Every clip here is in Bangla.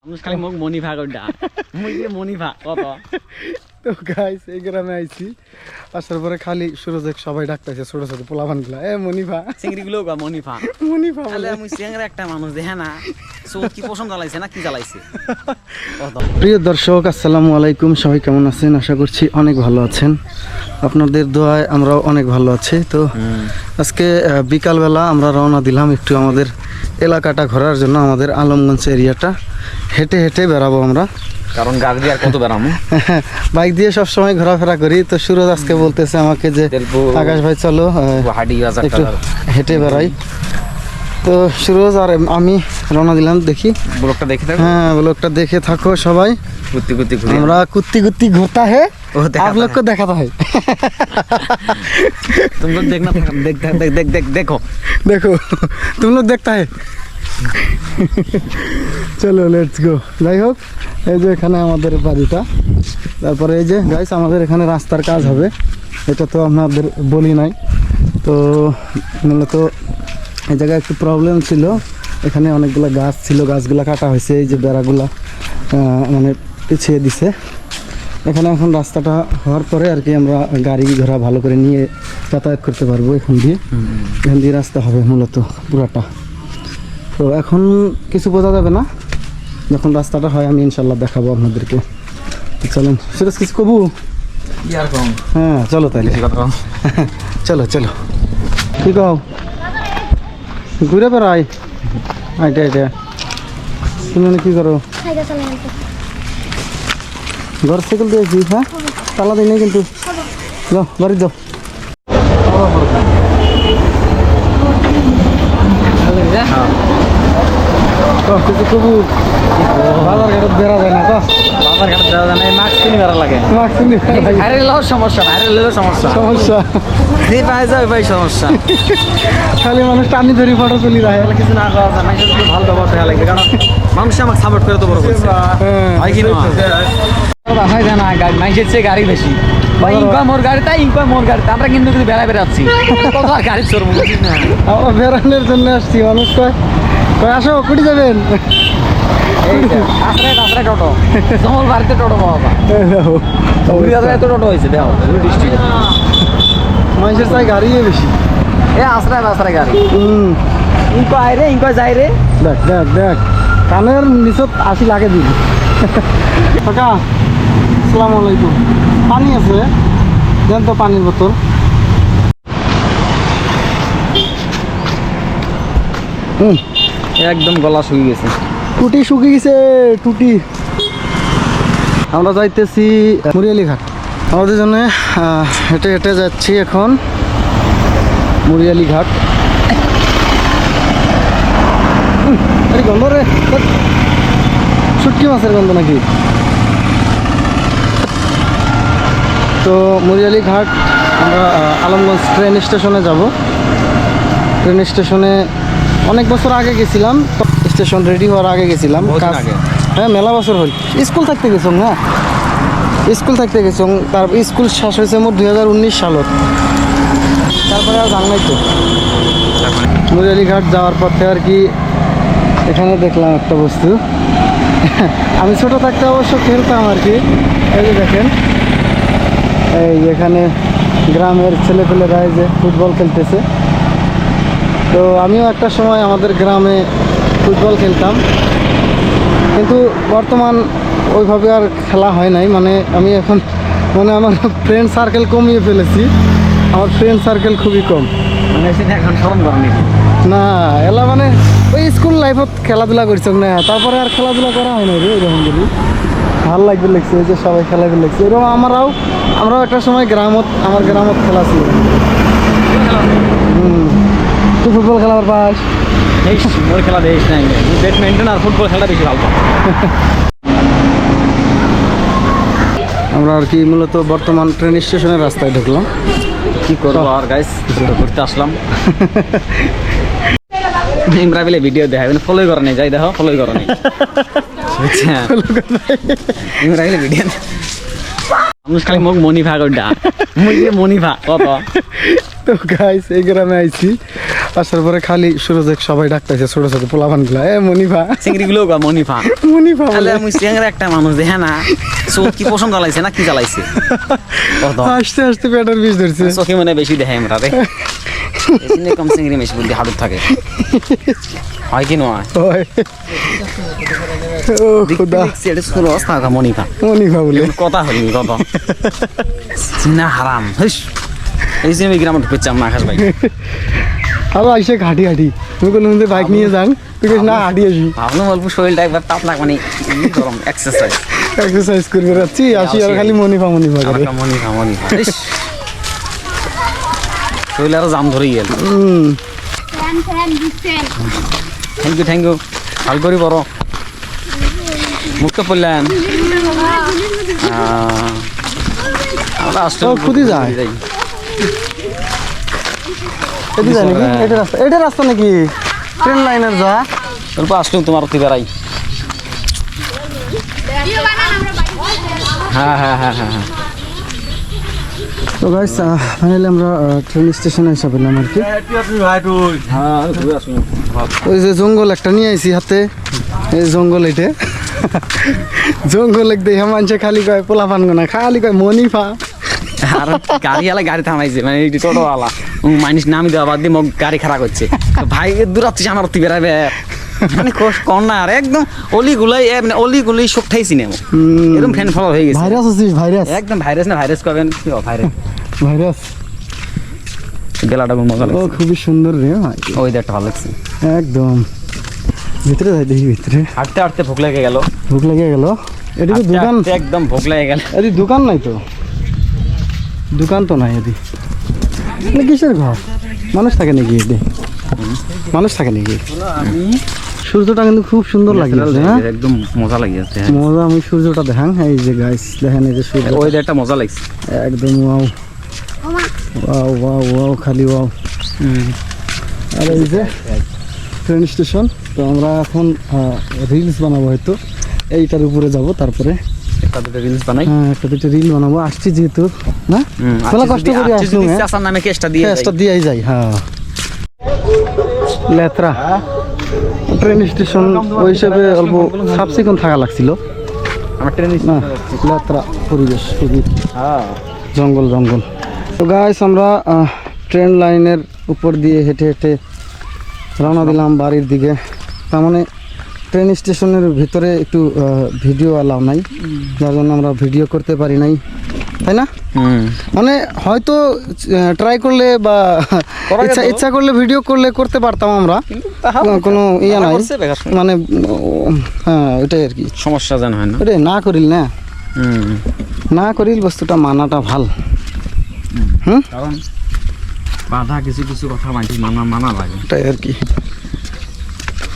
মানুষ খালি মোক মনিভা করে ডাক মুই যে মনিভা কত তো গাইস এই গ্রামে আইছি আসার পরে খালি সুরজক সবাই ডাকতেছে ছোট ছোট পোলাপানগুলা এ মনিভা চিংড়ি গুলো গা মনিভা মনিভা তাহলে আমি চিংড়ি একটা মানুষ দেখে না সো কি পছন্দ জ্বালাইছে না কি জ্বালাইছে প্রিয় দর্শক আসসালামু আলাইকুম, সবাই কেমন আছেন? আশা করছি অনেক ভালো আছেন। আপনাদের দোয়ায় আমরাও অনেক ভালো আছি। তো আজকে বিকালবেলা আমরা রওনা দিলাম একটু আমাদের এলাকাটা ঘোরার জন্য। আমাদের আলমগঞ্জ এরিয়াটা হেঁটে হেঁটে বেড়াবো আমরা, কারণ গাড়ি দিয়ে আর কত বেড়ামো, বাইক দিয়ে সবসময় ঘোরাফেরা করি। তো সুরজ আজকে বলতেছে আমাকে যে আকাশ ভাই চলো একটু হেঁটে বেড়াই। তো সুরজ আর আমি রওনা দিলাম, দেখি ব্লগটা দেখে থাকো। হ্যাঁ ব্লগটা দেখে থাকো সবাই। কুত্তি কুত্তি ঘুরে আমরা কুত্তি কুত্তি ঘুরता है, आप लोग को दिखाता है। तुम लोग देखना, देख देख देख देख देखो देखो तुम लोग देखता है। চলো লেটস গো। যাই হোক, এই যে এখানে আমাদের বাড়িটা, তারপরে এই যে গাইস আমাদের এখানে রাস্তার কাজ হবে, এটা তো আপনাদের বলি নাই। তো মূলত এই জায়গায় একটু প্রবলেম ছিল, এখানে অনেকগুলো গাছ ছিল, গাছগুলো কাটা হয়েছে, এই যে বেড়াগুলা মানে পিছিয়ে দিছে। এখানে এখন রাস্তাটা হওয়ার পরে আর কি আমরা গাড়ি ঘোড়া ভালো করে নিয়ে যাতায়াত করতে পারবো। এখান দিয়ে রাস্তা হবে মূলত পুরাটা। তো এখন কিছু বোঝা যাবে না, যখন রাস্তাটা হয় আমি ইনশাল্লাহ দেখাবো আপনাদেরকে। চলেন সুরেশ, কিছু কবু? হ্যাঁ চলো তাহলে, চলো চলো। কি কও, ঘুরে বেড়াই আইটা আইটা। তুমি কি করো? ঘর সাইকেল দিয়েছি, হ্যাঁ তালা দিই নাই কিন্তু। যাও বাড়ি যাও। কিছু কবু? বাজার ঘাটত বেড়া যায় না তো, বাবার ঘাটে যাওয়া যায় না, মাস্ক কিনে বেড়া লাগে। মাস্ক নিয়ে বেড়া লাগে। আরে লও সমস্যা না, আরে লও সমস্যা সমস্যা যে পায় যায় ভাই সমস্যা। খালি মানুষ টানি ধরি ফটো তুলি রাখে। তাহলে কিছু না করা যায়, মানুষের একটু ভালো ব্যবহার দেওয়া লাগবে, কারণ মানুষ আমাকে সাপোর্ট করে তো বড় করছে। হয় কি না হয় জানা, মানুষের চেয়ে গাড়ি বেশি, ইনকাম মোর গাড়ি, তাই ইনকাম মোর গাড়ি। আমরা কিন্তু বেড়া বেড়াচ্ছি, কত আর গাড়ি চড়বো না। আমরা বেড়ানোর জন্য আসছি। মানুষ কয় কয় আসো, কুটি যাবেন? আশ্রয় আশ্রয় টোটো, তোমার বাড়িতে টোটো পাওয়া এত টোটো হয়েছে দেখো ডিস্ট্রিক্ট। মানুষের চাই গাড়ি বেশি, এ আশ্রয় আশ্রয় গাড়ি। ইনকো আয় রে, ইনকো যাই রে। দেখ দেখ দেখ, কানের নিচত 80 লাগে দিন। কাকা আসসালামু আলাইকুম, পানি আছে দেন তো, পানির বোতল। একদম গলা শুকিয়ে গেছে, টুটি শুকিয়ে গেছে টুটি। আমরা যাইতেছি মুরিয়ালি ঘাট। আমাদের জন্য হেঁটে হেঁটে যাচ্ছি এখন মুরিয়ালি ঘাট। আরে গন্ধ রে, শুটকি মাছের গন্ধ নাকি? তো মুরিয়ালি ঘাট আমরা আলমগঞ্জ ট্রেন স্টেশনে যাব। ট্রেন স্টেশনে অনেক বছর আগে গেছিলাম, স্টেশন রেডি হওয়ার আগে গেছিলাম। হ্যাঁ মেলা বছর হল, স্কুল থাকতে গেছং। হ্যাঁ স্কুল থাকতে গেছং, তারপর স্কুল শেষ হয়েছে মোট 2019 সালত। তারপরে আর জান নাই তো। মুরিয়ালি ঘাট যাওয়ার পথে আর কি এখানে দেখলাম একটা বস্তু। আমি ছোট থাকতে অবশ্য খেলতাম আর কি। এই যে দেখেন, এই এখানে গ্রামের ছেলেপেলেরা এই যে ফুটবল খেলতেছে। তো আমিও একটা সময় আমাদের গ্রামে ফুটবল খেলতাম, কিন্তু বর্তমান ওইভাবে আর খেলা হয় নাই। মানে আমি এখন মানে আমার ফ্রেন্ড সার্কেল কমিয়ে ফেলেছি। আমার ফ্রেন্ড সার্কেল খুবই কম। মানে এখন স্মরণ করেন না এলা মানে ওই স্কুল লাইফত খেলাধুলা করছ না, তারপরে আর খেলাধুলা করা হয় না রে। এরকম যদি ভাল লাগবে লাগছে যে সবাই খেলাবে লাগছে, এরকম আমরাও একটা সময় আমার গ্রামত খেলা ছিল। তুই ফুটবল খেলার পাস? মোর খেলা দেখিস নাই, ব্যাডমিন্টন আর ফুটবল খেলা বেশি ভালো। আমরা আর কি মূলত বর্তমান ট্রেন স্টেশনের রাস্তায় ঢুকলাম। কি করবো আর গাইস, কিছুটা ঘুরতে আসলাম। ইমরা বিলে ভিডিও দেখাবেন, ফলোই করে নেই, যাই দেখো ফলোই করে নেই। ইমরা বিলে ভিডিও মানুষ খালি মোক মনিভা করে ডাক, মুই যে মনিভা কত তো গাইস এই গ্রামে আইছি, আসার পরে খালি সুরজেক সবাই ডাকতেছে, ছোট ছোট পোলাপান গুলা, এ মনিফা চিংড়ি গুলো মনিফা মনিফা বলে। তাহলে আমি চিংড়ি একটা মানুষ দেখে না চোখ কি পছন্দ চালাইছে না কি চালাইছে আস্তে আস্তে পেটের বিষ ধরছে। চোখে মানে বেশি দেখে আমরা রে এই কম চিংড়ি বেশি বলতে হাড়ুর থাকে হয় কি নয় ওই ও খোদা, দেখছি এটা শুরু অবস্থা মনিফা মনিফা বলে কথা হলি কথা না হারাম হইস এই যে আমি গ্রামে ঢুকেছিলাম না আকাশ ভাই আরো আইসে ঘাটি ঘাটি, তুমি কোনো মধ্যে বাইক নিয়ে যান, তুই কইস না হাঁটি আসি, ভাবলাম অল্প শরীরটা একবার তাপ লাগ মানে গরম এক্সারসাইজ এক্সারসাইজ করবে যাচ্ছি আসি, আর খালি মনিফা মনিফা করে। মনিফা মনিফা শরীর আরো জাম ধরেই গেল থ্যাংক ইউ ভাল করি বড় মুখে পড়লেন আমরা আসলে খুদি যায় এটি যায় নাকি? এটা রাস্তা, এটা রাস্তা নাকি ট্রেন লাইনের যা? অল্প আসলাম তোমার অতি বেড়াই হ্যাঁ হ্যাঁ হ্যাঁ হ্যাঁ হ্যাঁ তো গাইস ফাইনালি আমরা ট্রেন স্টেশনে এসে পেলাম আর কি। ওই যে জঙ্গল একটা নিয়ে আইছি হাতে, এই জঙ্গল এটা জঙ্গল দেখে মানুষে খালি কয় পোলাপান গোনা, খালি কয় মনিফা। আর গাড়িওয়ালা গাড়ি থামাইছে মানে এই টোটোওয়ালা মানুষ নামি দেওয়া বাদ দিয়ে মোক গাড়ি খারাপ করছে ভাই দূর আসছিস আমার অতি বেড়াবে মানে কর না আর একদম অলিগুলাই মানে অলিগুলি শোক ঠাইছি না এরকম ফ্যান ফলো হয়ে গেছে ভাইরাস আছিস, ভাইরাস একদম ভাইরাস না ভাইরাস করবেন কি ভাইরাস ভাইরাস। গেলাটা মজা ও লাগছে খুবই সুন্দর রে ভাই, ওই দেখটা ভালো লাগছে একদম। ভিতরে যাই দেখি, ভিতরে হাঁটতে হাঁটতে ভোক লেগে গেল ভুক লেগে গেল। এটা তো দোকান, একদম ভোক লেগে গেল এদি দোকান নাই তো, দোকান তো নাই এদি, কিসের ঘর? মানুষ থাকে নাকি এদি? মানুষ থাকে নাকি? সূর্যটা কিন্তু খুব সুন্দর লাগিয়েছে, হ্যাঁ একদম মজা লাগিয়েছে মজা। আমি সূর্যটা দেখান, এই যে গাইস দেখেন, এই যে সূর্য ওই দেখটা মজা লাগছে একদম ওয়াও ওয়াও ওয়াও ওয়াও, খালি ওয়াও। আর এই যে ট্রেন স্টেশন, তো আমরা এখন রিলস বানাবো হয়তো, এইটার উপরে যাব, তারপরে একটা দুটো রিলস বানাই হ্যাঁ একটা দুটো রিল বানাবো। আসছি যেহেতু না, তাহলে কষ্ট করে আসলাম, চাচার নামে কেসটা দিয়ে কেসটা দিয়েই যাই। হ্যাঁ লেত্রা ট্রেন স্টেশন ওই হিসেবে অল্প সাফ সিকুন থাকা লাগছিল, আমার ট্রেন না লেত্রা পরিবেশ, খুবই হ্যাঁ জঙ্গল জঙ্গল। তো গাইস আমরা ট্রেন লাইনের উপর দিয়ে হেঁটে হেঁটে রওনা দিলাম বাড়ির দিকে। তার মানে ট্রেন স্টেশনের ভিতরে একটু ভিডিও অ্যালাউ নাই, যার জন্য আমরা ভিডিও করতে পারি নাই, তাই না? মানে হয়তো ট্রাই করলে বা ইচ্ছা করলে ভিডিও করলে করতে পারতাম আমরা, কোনো ইয়ে নাই মানে, হ্যাঁ এটাই আর কি সমস্যা জানা হয় না, ওটাই না করিল না, না করিল বস্তুটা মানাটা ভাল। কারণ বাধা কিছু কিছু কথা মানা লাগে, এটাই আর কি।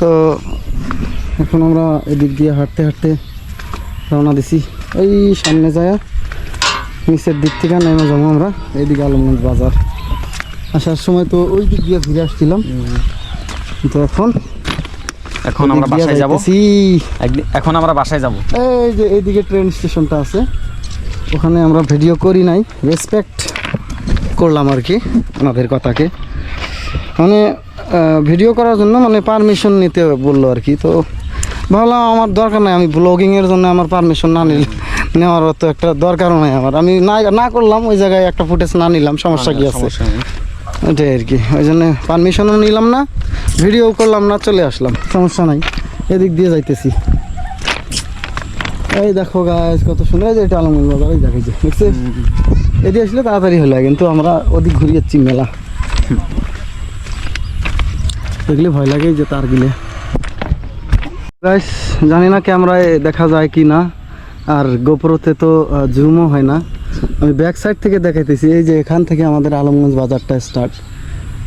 তো এখন আমরা এদিক দিয়ে হাঁটতে হাঁটতে রওনা দিছি, ওই সামনে যায় নিচের দিক থেকে নেমে যাবো আমরা এইদিকে আলমগঞ্জ বাজার। আসার সময় তো ওই দিক দিয়ে ঘুরে আসছিলাম, তো এখন আমরা বাসায় যাব, এখন আমরা বাসায় যাব। এই যে এইদিকে ট্রেন স্টেশনটা আছে, ওখানে আমরা ভিডিও করি নাই, রেসপেক্ট করলাম আর কি ওনাদের কথাকে, মানে ভিডিও করার জন্য মানে পারমিশন নিতে বললো আর কি। তো ভাবলাম আমার দরকার নাই, আমি ব্লগিংয়ের জন্য আমার পারমিশন না নেওয়ার তো একটা দরকারও নাই আমার, আমি না করলাম ওই জায়গায় একটা ফুটেজ না নিলাম, সমস্যা কি আছে? ওইটাই আর কি, ওই জন্য পারমিশনও নিলাম না, ভিডিও করলাম না, চলে আসলাম, সমস্যা নাই। এদিক দিয়ে যাইতেছি, এই দেখো গাছ কত সুন্দর, এই যে এটা আলমগঞ্জ বাজার, এই দেখো দেখছে, এদিকে আসলে তাড়াতাড়ি হলো, কিন্তু আমরা ওদিক ঘুরে যাচ্ছি মেলা, দেখলে ভয় লাগে যে তার গিলে। গাইস জানি না ক্যামেরায় দেখা যায় কি না, আর গোপ্রোতে তো জুমও হয় না, আমি ব্যাক সাইড থেকে দেখাইতেছি। এই যে এখান থেকে আমাদের আলমগঞ্জ বাজারটা স্টার্ট,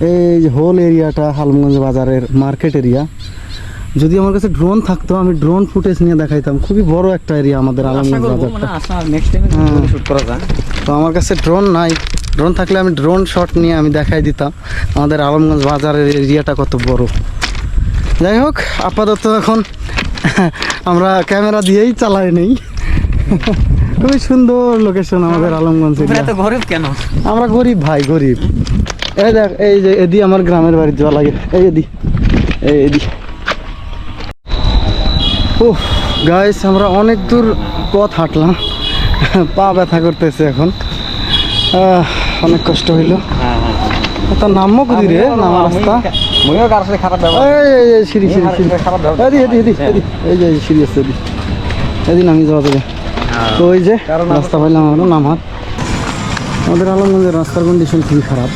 এই যে হোল এরিয়াটা আলমগঞ্জ বাজারের মার্কেট এরিয়া। যদি আমার কাছে ড্রোন থাকতো আমি ড্রোন ফুটেজ নিয়ে দেখাইতাম, খুবই বড় একটা এরিয়া আমাদের আলমগঞ্জ বাজারটা। তো আমার কাছে ড্রোন নাই, ড্রোন থাকলে আমি ড্রোন শট নিয়ে আমি দেখাই দিতাম আমাদের আলমগঞ্জ বাজারের এরিয়াটা কত বড়। যাই হোক আপাতত এখন আমরা ক্যামেরা দিয়েই চালাই নেই। খুবই সুন্দর লোকেশন আমাদের আলমগঞ্জ এরিয়া। গরিব কেন? আমরা গরিব ভাই, গরিব এই দেখ এই যে এদি আমার গ্রামের বাড়ি যাওয়া লাগে এই এদি ও গাইস আমরা অনেক দূর পথ হাঁটলাম পা ব্যথা করতেছে এখন অনেক কষ্ট হইলো তার নামও কদি রে নামা রাস্তা মইও কার সাথে খারাপ ব্যবহার এই সিঁড়ি খারাপ ব্যবহার এই যে সিঁড়ি আছে এদি নামি যাওয়া যাবে তো ওই যে রাস্তা পাইলাম আমরা নামার আমাদের আলমগঞ্জের রাস্তার কন্ডিশন খুবই খারাপ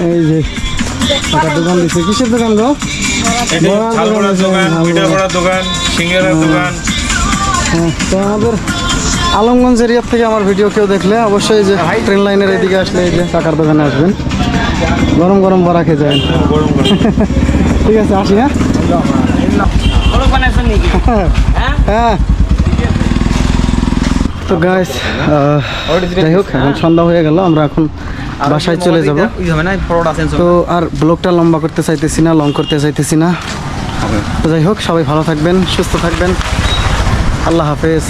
এই যে একটা দোকান দিচ্ছে কিসের দোকান গো তো আমাদের আলমগঞ্জ এরিয়া থেকে আমার ভিডিও কেউ দেখলে অবশ্যই যে ট্রেন লাইনের এদিকে আসলে এই যে কাকার দোকানে আসবেন গরম গরম বড়া খেয়ে যাবেন ঠিক আছে আসি হ্যাঁ তো গাইস যাই হোক এখন সন্ধ্যা হয়ে গেল আমরা এখন বাসায় চলে যাব তো আর ব্লগটা লম্বা করতে চাইতেছি না লং করতে চাইতেছি না তো যাই হোক সবাই ভালো থাকবেন সুস্থ থাকবেন আল্লাহ হাফেজ